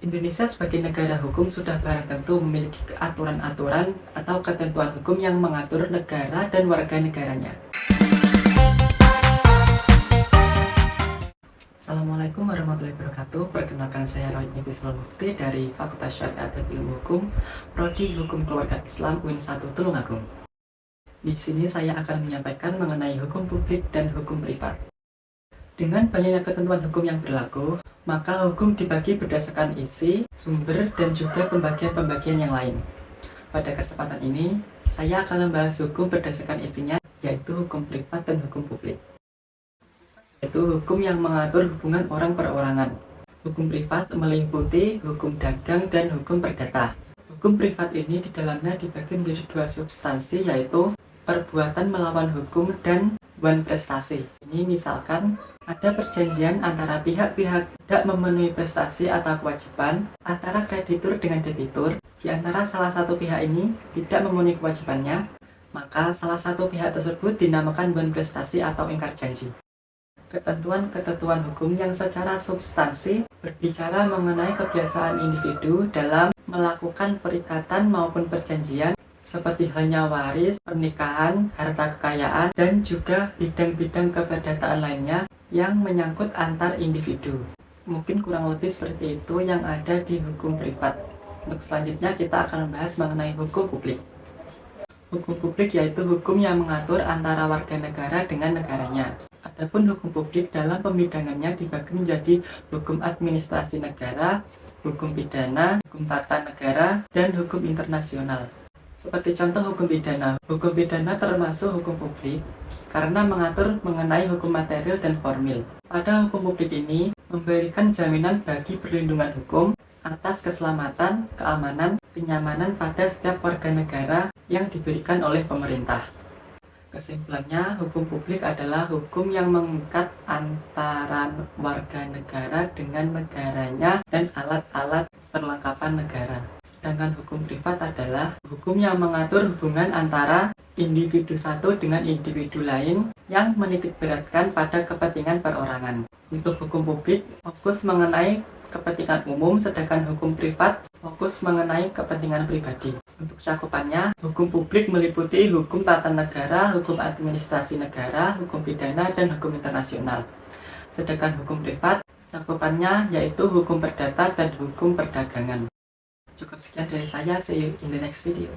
Indonesia sebagai negara hukum sudah barang tentu memiliki aturan-aturan atau ketentuan hukum yang mengatur negara dan warga negaranya. Assalamualaikum warahmatullahi wabarakatuh. Perkenalkan, saya Roy Intisal Mufti dari Fakultas Syariat dan Ilmu Hukum, Prodi Hukum Keluarga Islam UIN 1 Tulungagung. Di sini saya akan menyampaikan mengenai hukum publik dan hukum privat. Dengan banyaknya ketentuan hukum yang berlaku, maka hukum dibagi berdasarkan isi, sumber, dan juga pembagian-pembagian yang lain. Pada kesempatan ini, saya akan membahas hukum berdasarkan isinya, yaitu hukum privat dan hukum publik. Yaitu hukum yang mengatur hubungan orang perorangan. Hukum privat meliputi hukum dagang dan hukum perdata. Hukum privat ini di dalamnya dibagi menjadi dua substansi, yaitu perbuatan melawan hukum dan hubungan prestasi. Ini misalkan ada perjanjian antara pihak-pihak tidak memenuhi prestasi atau kewajiban antara kreditur dengan debitur. Di antara salah satu pihak ini tidak memenuhi kewajibannya, maka salah satu pihak tersebut dinamakan hubungan prestasi atau ingkar janji. Ketentuan-ketentuan hukum yang secara substansi berbicara mengenai kebiasaan individu dalam melakukan perikatan maupun perjanjian seperti halnya waris, pernikahan, harta kekayaan, dan juga bidang-bidang keperdataan lainnya yang menyangkut antar individu. Mungkin kurang lebih seperti itu yang ada di hukum privat. Untuk selanjutnya kita akan membahas mengenai hukum publik. Hukum publik yaitu hukum yang mengatur antara warga negara dengan negaranya. Adapun hukum publik dalam pembidangannya dibagi menjadi hukum administrasi negara, hukum pidana, hukum tata negara, dan hukum internasional. Seperti contoh hukum pidana termasuk hukum publik karena mengatur mengenai hukum material dan formil. Pada hukum publik ini memberikan jaminan bagi perlindungan hukum atas keselamatan, keamanan, kenyamanan pada setiap warga negara yang diberikan oleh pemerintah. Kesimpulannya, hukum publik adalah hukum yang mengikat antara warga negara dengan negaranya dan alat-alat perlengkapan negara. Sedangkan hukum privat adalah hukum yang mengatur hubungan antara individu satu dengan individu lain yang menitik beratkan pada kepentingan perorangan. Untuk hukum publik fokus mengenai kepentingan umum, sedangkan hukum privat fokus mengenai kepentingan pribadi. Untuk cakupannya, hukum publik meliputi hukum tata negara, hukum administrasi negara, hukum pidana, dan hukum internasional. Sedangkan hukum privat, cakupannya yaitu hukum perdata dan hukum perdagangan. Cukup sekian dari saya, see you in the next video.